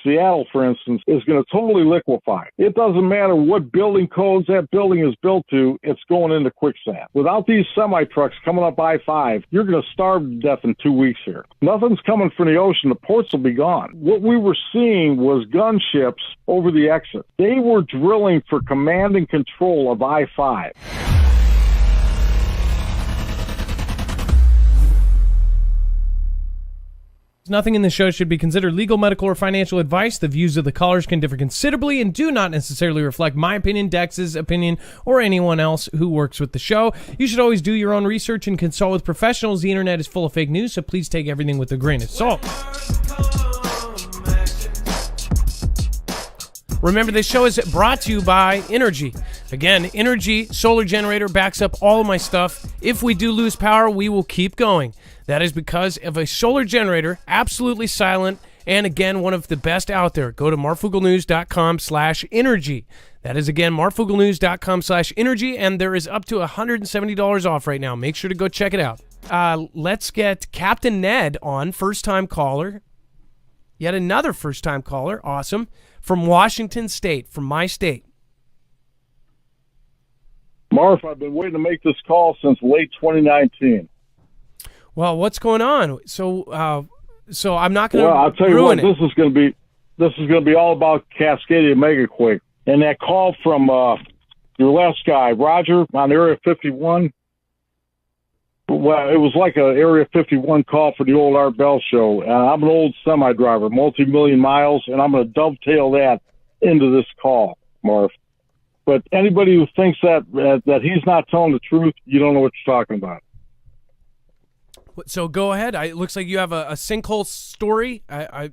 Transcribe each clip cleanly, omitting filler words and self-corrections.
Seattle, for instance, is going to totally liquefy. It doesn't matter what building codes that building is built to, it's going into quicksand. Without these semi-trucks coming up I-5, you're going to starve to death in 2 weeks here. Nothing's coming from the ocean. The ports will be gone. What we were seeing was gunships over the exit. They were drilling for command and control of I-5. Nothing in this show should be considered legal, medical, or financial advice. The views of the callers can differ considerably and do not necessarily reflect my opinion, Dex's opinion, or anyone else who works with the show. You should always do your own research and consult with professionals. The internet is full of fake news, so please take everything with a grain of salt. Remember, this show is brought to you by Energy. Again, Energy solar generator backs up all of my stuff. If we do lose power, we will keep going. That is because of a solar generator, absolutely silent, and again, one of the best out there. Go to marfuglenews.com/energy. That is, again, marfuglenews.com/energy, and there is up to $170 off right now. Make sure to go check it out. Let's get Captain Ned on, first-time caller. Yet another first-time caller, awesome, from Washington State, from my state. Marf, I've been waiting to make this call since late 2019. Well, what's going on? So I'm not going to. Well, I'll tell you what. It. This is going to be all about Cascadia mega quake. And that call from your last guy, Roger, on Area 51. Well, it was like an Area 51 call for the old Art Bell show. I'm an old semi-driver, multi-million miles, and I'm going to dovetail that into this call, Marf. But anybody who thinks that he's not telling the truth, you don't know what you're talking about. So go ahead. It looks like you have a sinkhole story. I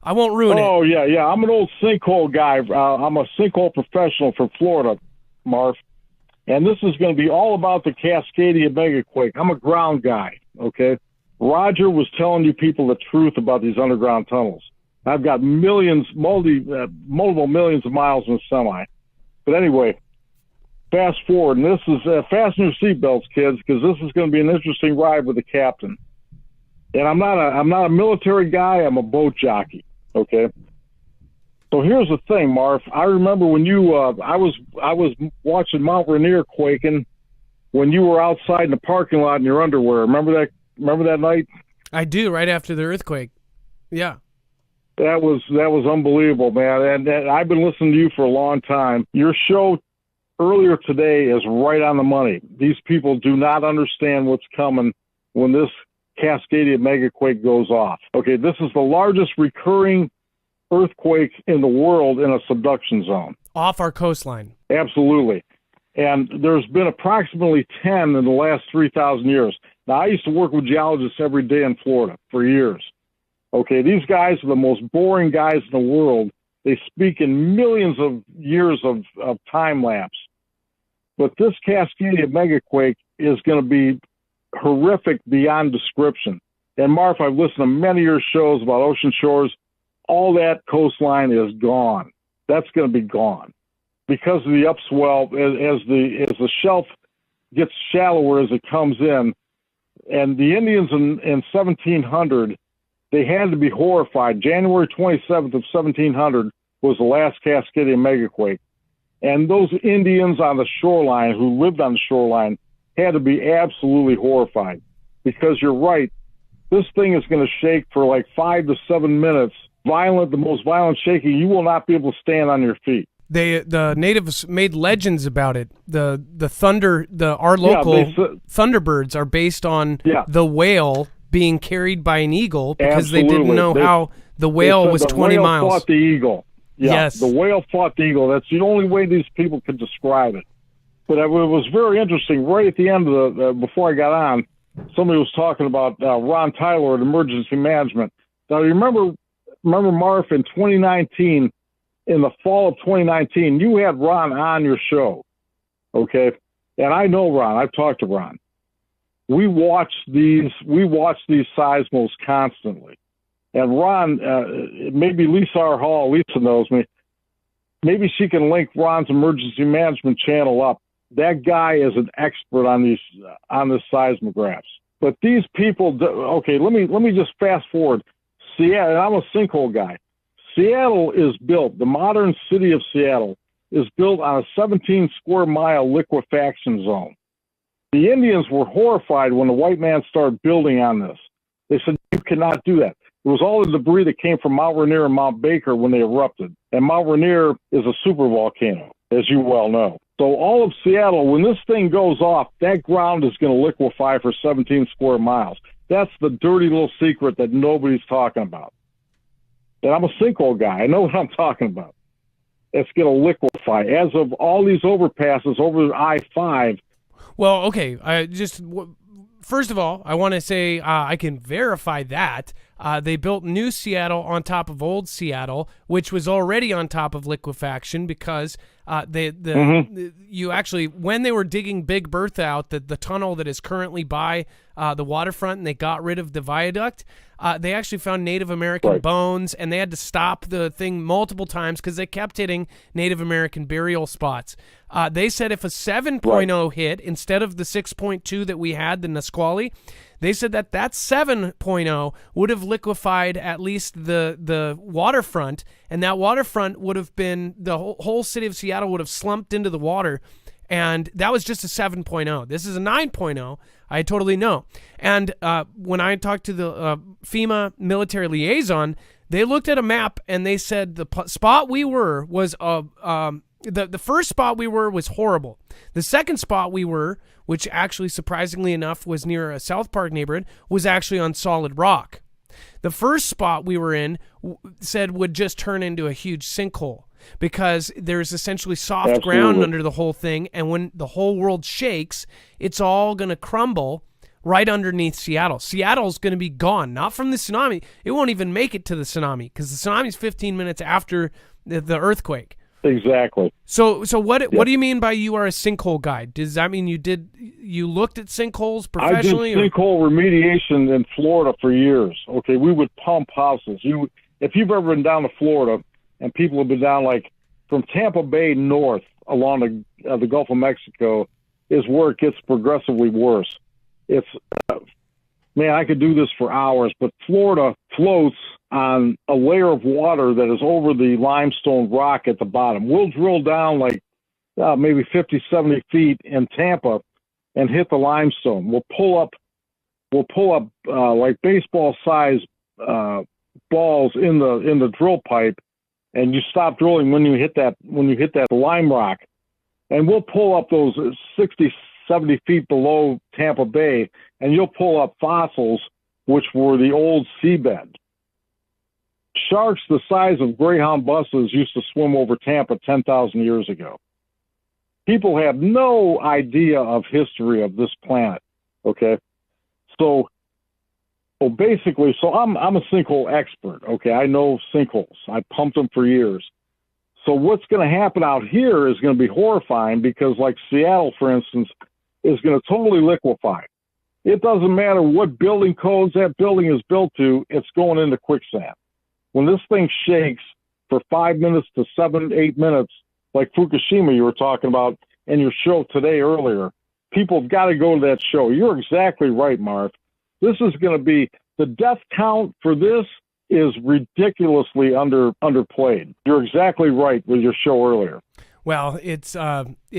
won't ruin it. Oh, yeah. I'm an old sinkhole guy. I'm a sinkhole professional from Florida, Marf. And this is going to be all about the Cascadia megaquake. I'm a ground guy, okay? Roger was telling you people the truth about these underground tunnels. I've got multiple millions of miles in a semi. But anyway, fast forward, and this is fasten your seatbelts, kids, because this is going to be an interesting ride with the captain. And I'm not a military guy. I'm a boat jockey. Okay. So here's the thing, Marf. I remember when you I was watching Mount Rainier quaking when you were outside in the parking lot in your underwear. Remember that night? I do. Right after the earthquake. Yeah. That was unbelievable, man. And I've been listening to you for a long time. Your show earlier today is right on the money. These people do not understand what's coming when this Cascadia megaquake goes off. Okay, this is the largest recurring earthquake in the world in a subduction zone. Off our coastline. Absolutely. And there's been approximately 10 in the last 3,000 years. Now, I used to work with geologists every day in Florida for years. Okay, these guys are the most boring guys in the world. They speak in millions of years of time lapse. But this Cascadia megaquake is going to be horrific beyond description. And Marf, I've listened to many of your shows about ocean shores. All that coastline is gone. That's going to be gone because of the upswell as the shelf gets shallower as it comes in. And the Indians in 1700, they had to be horrified. January 27th of 1700 was the last Cascadia megaquake. And those Indians on the shoreline who lived on the shoreline had to be absolutely horrified because you're right. This thing is going to shake for like 5 to 7 minutes. Violent, the most violent shaking. You will not be able to stand on your feet. The natives made legends about it. Our local Thunderbirds are based on the whale being carried by an eagle because they didn't know how the whale was 20 miles. The whale fought the eagle. Yeah, yes. The whale fought the eagle. That's the only way these people could describe it. But it was very interesting. Right at the end of before I got on, somebody was talking about Ron Tyler at Emergency Management. Now, you remember Marf, in 2019, in the fall of 2019, you had Ron on your show, okay? And I know Ron. I've talked to Ron. We watch these seismos constantly. And Ron, maybe Lisa R. Hall, Lisa knows me. Maybe she can link Ron's emergency management channel up. That guy is an expert on the seismographs. But these people, okay, let me just fast forward. Seattle, and I'm a sinkhole guy. Seattle is built, the modern city of Seattle is built on a 17 square mile liquefaction zone. The Indians were horrified when the white man started building on this. They said, you cannot do that. It was all the debris that came from Mount Rainier and Mount Baker when they erupted. And Mount Rainier is a supervolcano, as you well know. So all of Seattle, when this thing goes off, that ground is going to liquefy for 17 square miles. That's the dirty little secret that nobody's talking about. And I'm a sinkhole guy. I know what I'm talking about. It's going to liquefy. As of all these overpasses over I-5. Well, okay. First of all, I want to say I can verify that. They built new Seattle on top of old Seattle, which was already on top of liquefaction because you actually, when they were digging Big Bertha out, the tunnel that is currently by the waterfront, and they got rid of the viaduct, they actually found Native American bones, and they had to stop the thing multiple times because they kept hitting Native American burial spots. They said if a 7.0 hit instead of the 6.2 that we had, the Nisqually, they said that 7.0 would have liquefied at least the waterfront, and that waterfront would have been, the whole city of Seattle would have slumped into the water, and that was just a 7.0. This is a 9.0. I totally know. And when I talked to the FEMA military liaison, they looked at a map and they said the spot we were was the first spot we were was horrible. The second spot we were, which actually surprisingly enough was near a South Park neighborhood, was actually on solid rock. The first spot we were in said would just turn into a huge sinkhole because there's essentially soft ground under the whole thing, and when the whole world shakes, it's all going to crumble right underneath Seattle. Seattle's going to be gone, not from the tsunami. It won't even make it to the tsunami because the tsunami's 15 minutes after the earthquake. Exactly. So what do you mean by you are a sinkhole guy? Does that mean you looked at sinkholes professionally? I did sinkhole remediation in Florida for years. Okay, we would pump houses. If you've ever been down to Florida, and people have been down like from Tampa Bay north along the Gulf of Mexico, is where it gets progressively worse. It's man, I could do this for hours, but Florida floats on a layer of water that is over the limestone rock at the bottom. We'll drill down like maybe 50, 70 feet in Tampa and hit the limestone. We'll pull up like baseball size balls in the drill pipe, and you stop drilling when you hit that lime rock, and we'll pull up those 60, 70 feet below Tampa Bay, and you'll pull up fossils which were the old seabed. Sharks the size of Greyhound buses used to swim over Tampa 10,000 years ago. People have no idea of history of this planet. Okay, so basically, I'm a sinkhole expert. Okay, I know sinkholes. I pumped them for years. So what's going to happen out here is going to be horrifying because, like Seattle, for instance, is going to totally liquefy. It doesn't matter what building codes that building is built to, it's going into quicksand. When this thing shakes for 5 minutes to 7, 8 minutes, like Fukushima you were talking about in your show today earlier, people have got to go to that show. You're exactly right, Marv. This is going to be, the death count for this is ridiculously underplayed. You're exactly right with your show earlier. Well, it's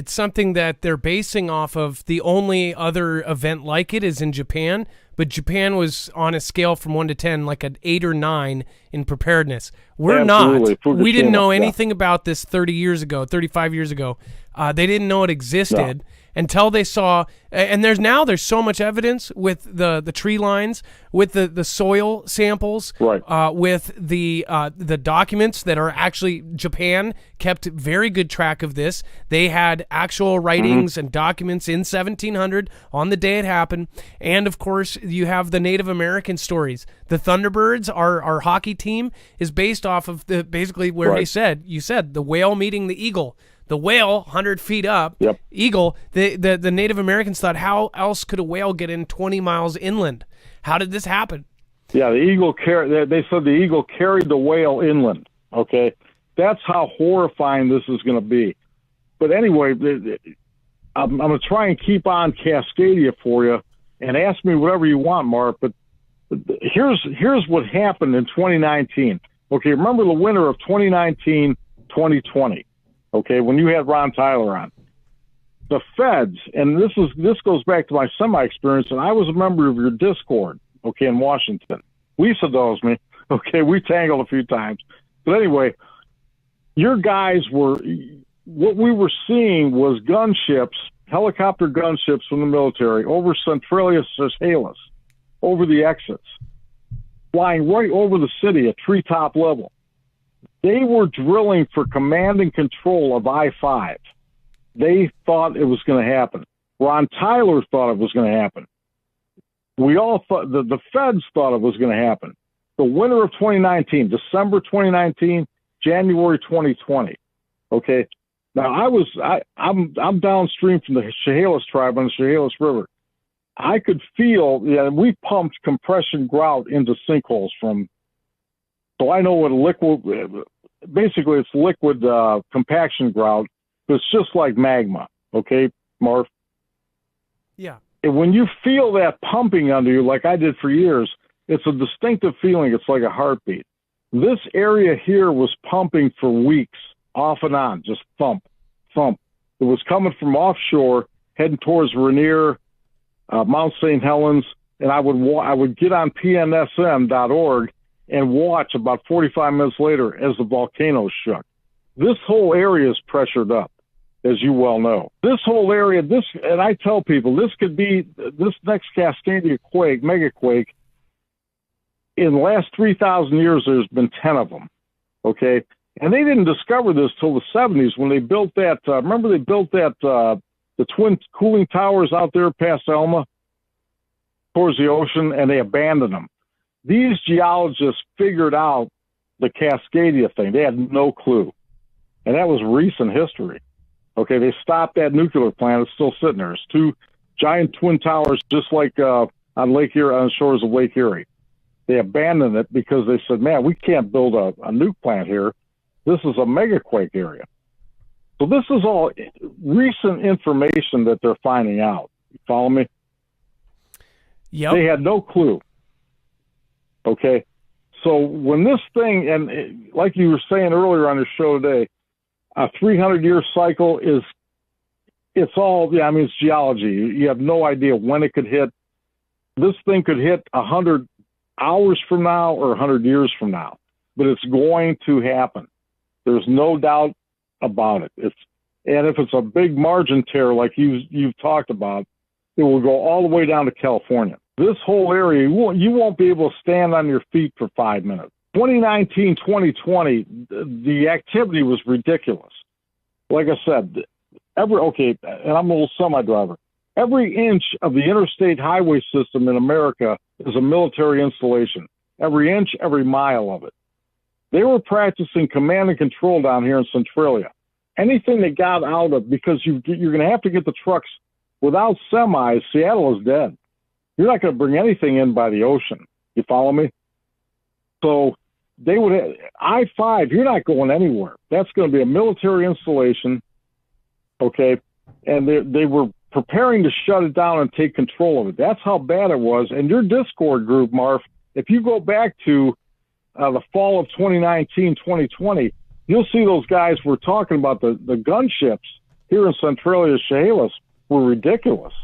something that they're basing off of. The only other event like it is in Japan, but Japan was on a scale from 1 to 10, like an 8 or 9 in preparedness. We're Absolutely. not. We didn't know anything about this 30 years ago, 35 years ago. They didn't know it existed until they saw, and there's so much evidence with the tree lines, with the soil samples, with the documents that are actually, Japan kept very good track of this. They had actual writings and documents in 1700 on the day it happened, and of course you have the Native American stories. The Thunderbirds, our hockey team, is based off of basically where you said the whale meeting the eagle. The whale, 100 feet up, eagle, the Native Americans thought, how else could a whale get in 20 miles inland? How did this happen? Yeah, the eagle they said the eagle carried the whale inland. Okay, that's how horrifying this is going to be. But anyway, I'm going to try and keep on Cascadia for you, and ask me whatever you want, Mark. But here's what happened in 2019. Okay, remember the winter of 2019, 2020, okay, when you had Ron Tyler on. The feds, and this goes back to my semi-experience, and I was a member of your Discord, okay, in Washington. Lisa knows me, okay, we tangled a few times. But anyway, your guys were, what we were seeing was gunships, helicopter gunships from the military over Centralia, Chehalis, over the exits, flying right over the city at treetop level. They were drilling for command and control of I-5. They thought it was going to happen. Ron Tyler thought it was going to happen. We all thought, the feds thought it was going to happen. The winter of 2019, December 2019, January 2020. Okay. Now I'm downstream from the Chehalis tribe on the Chehalis River. I could feel, we pumped compression grout into sinkholes so I know what basically it's liquid compaction grout. It's just like magma. Okay, Marv? Yeah. And when you feel that pumping under you, like I did for years, it's a distinctive feeling. It's like a heartbeat. This area here was pumping for weeks, off and on, just thump, thump. It was coming from offshore, heading towards Rainier, Mount St. Helens, and I would get on pnsm.org and watch about 45 minutes later as the volcano shook. This whole area is pressured up, as you well know. This whole area, and I tell people, this could be this next Cascadia quake, mega quake. In the last 3,000 years, there's been 10 of them, okay? And they didn't discover this till the 70s when they built that, remember they built that, the twin cooling towers out there past Elma towards the ocean, and they abandoned them. These geologists figured out the Cascadia thing. They had no clue. And that was recent history. Okay, they stopped that nuclear plant. It's still sitting there. It's two giant twin towers, just like on Lake Erie, on the shores of Lake Erie. They abandoned it because they said, man, we can't build a nuke plant here. This is a megaquake area. So this is all recent information that they're finding out. You follow me? Yep. They had no clue. Okay. So when this thing, and like you were saying earlier on your show today, a 300-year cycle it's all, it's geology. You have no idea when it could hit. This thing could hit 100 hours from now or 100 years from now, but it's going to happen. There's no doubt about it. And if it's a big margin tear like you've talked about, it will go all the way down to California. This whole area, you won't be able to stand on your feet for 5 minutes. 2019, 2020, the activity was ridiculous. Like I said, and I'm a little semi-driver. Every inch of the interstate highway system in America is a military installation. Every inch, every mile of it. They were practicing command and control down here in Centralia. Anything that got out of, because you're going to have to get the trucks without semis, Seattle is dead. You're not going to bring anything in by the ocean. You follow me? So they would I-5, you're not going anywhere. That's going to be a military installation, okay? And they were preparing to shut it down and take control of it. That's how bad it was. And your Discord group, Marv, if you go back to the fall of 2019, 2020, you'll see those guys were talking about the gunships here in Centralia, Chehalis, were ridiculous.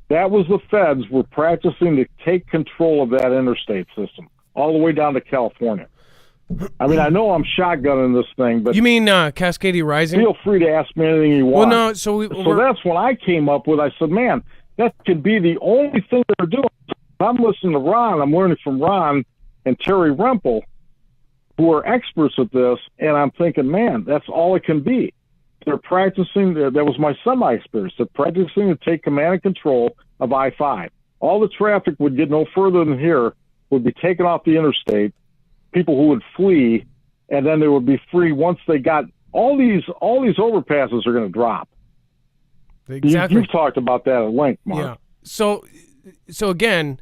That was the feds were practicing to take control of that interstate system all the way down to California. I mean, I know I'm shotgunning this thing, but... You mean Cascadia Rising? Feel free to ask me anything you want. Well, no, so that's when I came up with, I said, man, that could be the only thing they're doing. I'm listening to Ron, I'm learning from Ron and Terry Rempel, who are experts at this, and I'm thinking, man, that's all it can be. They're practicing, that was my semi-experience, they're practicing to take command and control of I-5. All the traffic would get no further than here, would be taken off the interstate, people who would flee, and then they would be free once they got, all these overpasses are going to drop. Exactly. You've talked about that at length, Mark. Yeah. So again,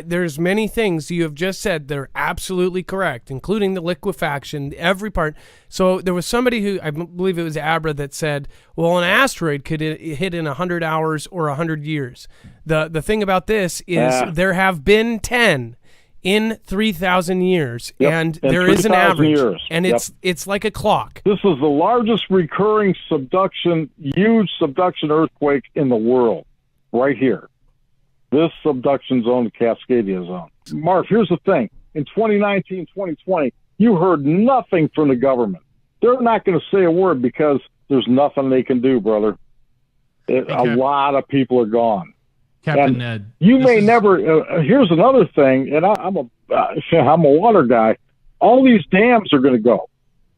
there's many things you have just said that are absolutely correct, including the liquefaction, every part. So there was somebody who, I believe it was Abra, that said, well, an asteroid could hit in 100 hours or 100 years. The thing about this is there have been 10 in 3,000 years, Yep. and there is an average, years. and it's like a clock. This is the largest recurring huge subduction earthquake in the world, right here. This subduction zone, the Cascadia zone. Marv, here's the thing. In 2019, 2020, you heard nothing from the government. They're not going to say a word because there's nothing they can do, brother. A lot of people are gone. Captain Ned, you may never. Here's another thing, and I'm a water guy. All these dams are going to go.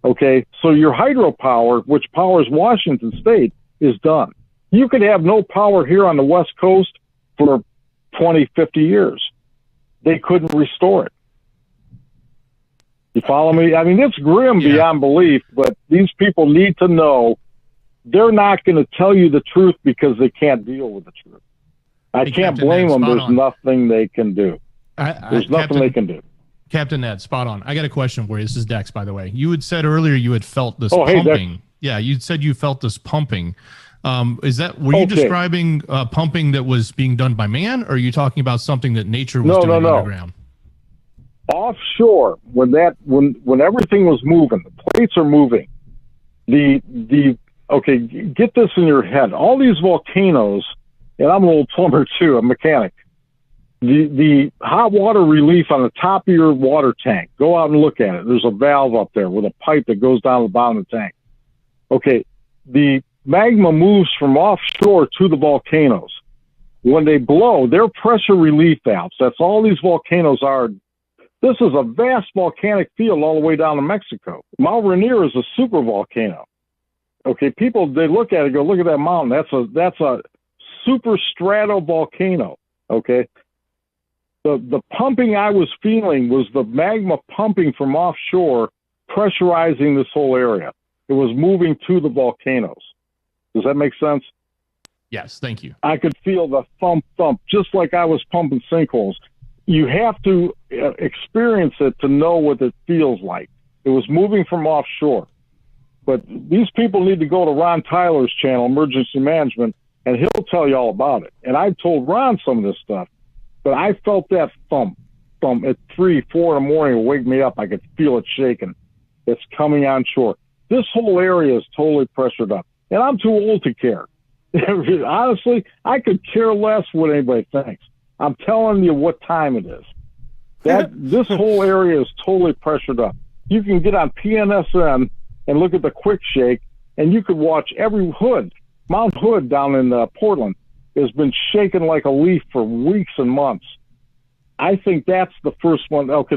Okay, so your hydropower, which powers Washington State, is done. You could have no power here on the West Coast for 20, 50 years. They couldn't restore it. You follow me? I mean, it's grim beyond belief, but these people need to know they're not going to tell you the truth because they can't deal with the truth. I can't blame them. There's nothing they can do. There's nothing they can do. Captain Ned, spot on. I got a question for you. This is Dex, by the way. You had said earlier you had felt this pumping. Yeah, you said you felt this pumping. Were you describing pumping that was being done by man, or are you talking about something that nature was doing underground? Offshore, when everything was moving, the plates are moving. Okay, get this in your head. All these volcanoes, and I'm a little plumber too, a mechanic. The hot water relief on the top of your water tank, go out and look at it. There's a valve up there with a pipe that goes down to the bottom of the tank. Okay, the magma moves from offshore to the volcanoes. When they blow, they're pressure relief valves. That's all these volcanoes are. This is a vast volcanic field all the way down to Mexico. Mount Rainier is a super volcano. Okay, people, they look at it and go, look at that mountain. That's a super stratovolcano. Okay. The pumping I was feeling was the magma pumping from offshore, pressurizing this whole area. It was moving to the volcanoes. Does that make sense? Yes, thank you. I could feel the thump, just like I was pumping sinkholes. You have to experience it to know what it feels like. It was moving from offshore. But these people need to go to Ron Tyler's channel, Emergency Management, and he'll tell you all about it. And I've told Ron some of this stuff, but I felt that thump at 3, 4 in the morning. It would wake me up. I could feel it shaking. It's coming on shore. This whole area is totally pressured up. And I'm too old to care. Honestly, I could care less what anybody thinks. I'm telling you what time it is. This whole area is totally pressured up. You can get on PNSN and look at the quick shake, and you could watch every hood. Mount Hood down in Portland has been shaken like a leaf for weeks and months. I think that's the first one. Okay,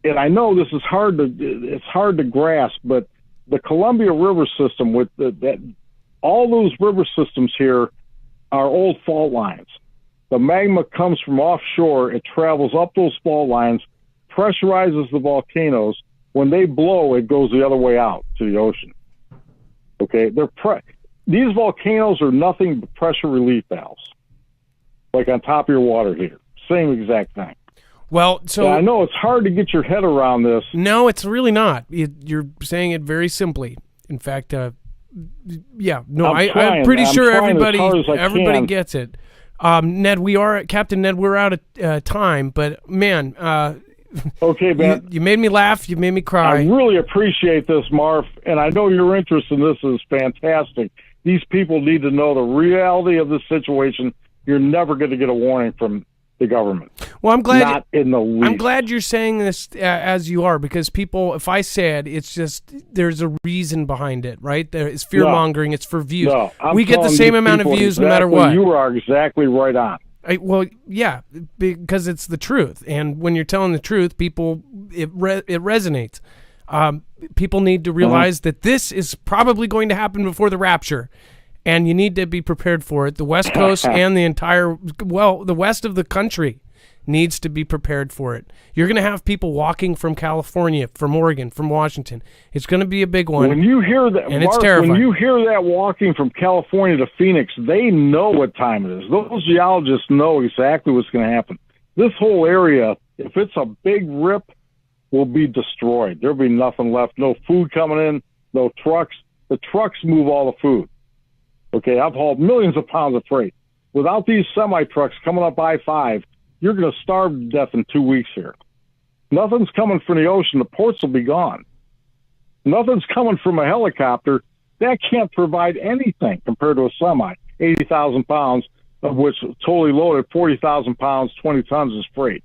and I know this is hard to grasp, but the Columbia River system with all those river systems here are old fault lines. The magma comes from offshore. It travels up those fault lines, pressurizes the volcanoes. When they blow, it goes the other way out to the ocean. Okay, these volcanoes are nothing but pressure relief valves, like on top of your water heater. Same exact thing. Well, so I know it's hard to get your head around this. No, it's really not. You're saying it very simply. In fact, I'm pretty sure everybody gets it. Ned, Captain Ned. We're out of time, but man, okay, man, you made me laugh. You made me cry. I really appreciate this, Marv, and I know your interest in this is fantastic. These people need to know the reality of the situation. You're never going to get a warning from the government. Well, I'm glad. Not in the least. I'm glad you're saying this as you are, because people, if I said, it's just there's a reason behind it, right? There is fear mongering. It's for views. No, we get the same amount of views no matter what. You are exactly right on. Well, yeah, because it's the truth, and when you're telling the truth, people it resonates. People need to realize that this is probably going to happen before the rapture. And you need to be prepared for it. The West Coast and the west of the country needs to be prepared for it. You're going to have people walking from California, from Oregon, from Washington. It's going to be a big one. When you hear that, and it's terrifying. When you hear that walking from California to Phoenix, they know what time it is. Those geologists know exactly what's going to happen. This whole area, if it's a big rip, will be destroyed. There'll be nothing left. No food coming in, no trucks. The trucks move all the food. Okay, I've hauled millions of pounds of freight. Without these semi-trucks coming up I-5, you're going to starve to death in 2 weeks here. Nothing's coming from the ocean. The ports will be gone. Nothing's coming from a helicopter. That can't provide anything compared to a semi. 80,000 pounds, of which totally loaded, 40,000 pounds, 20 tons is freight.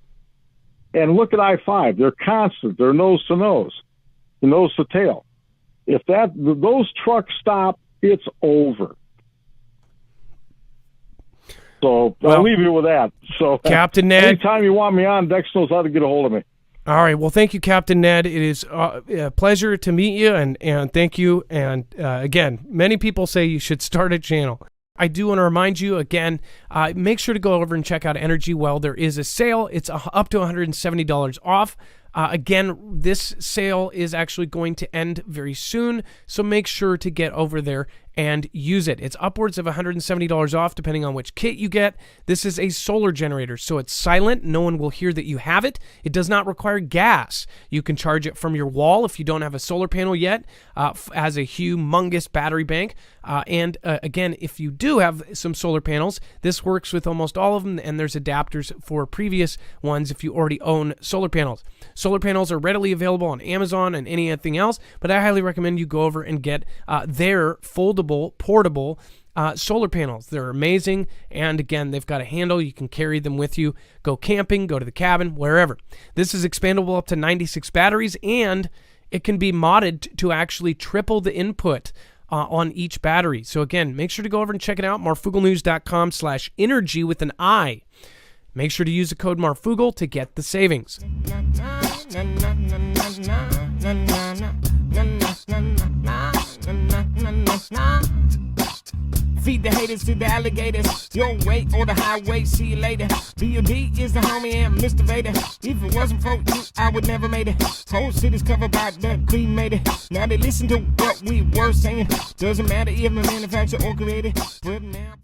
And look at I-5. They're constant. They're nose to nose, nose to tail. If those trucks stop, it's over. So I'll leave you with that. So Captain Ned, anytime you want me on, Dex knows how to get a hold of me. All right. Well, thank you, Captain Ned. It is a pleasure to meet you, and thank you. And again, many people say you should start a channel. I do want to remind you again, make sure to go over and check out Energy Well. There is a sale. It's up to $170 off. Again, this sale is actually going to end very soon, so make sure to get over there and use it. It's upwards of $170 off depending on which kit you get. This is a solar generator, so it's silent. No one will hear that you have it. It does not require gas. You can charge it from your wall if you don't have a solar panel yet, as a humongous battery bank. And again, if you do have some solar panels, this works with almost all of them, and there's adapters for previous ones if you already own solar panels. Solar panels are readily available on Amazon and anything else, but I highly recommend you go over and get their foldable, portable solar panels. They're amazing, and again, they've got a handle. You can carry them with you, go camping, go to the cabin, wherever. This is expandable up to 96 batteries, and it can be modded to actually triple the input on each battery. So again, make sure to go over and check it out, marfooglenews.com/energy with an I. Make sure to use the code Marfoogle to get the savings. Feed the haters to the alligators. Your way or the highway. See you later. B.O.D. is the homie and Mr. Vader. If it wasn't for you, I would never made it. Whole city's covered by the cremated. Now they listen to what we were saying. Doesn't matter if the manufacturer or created. But now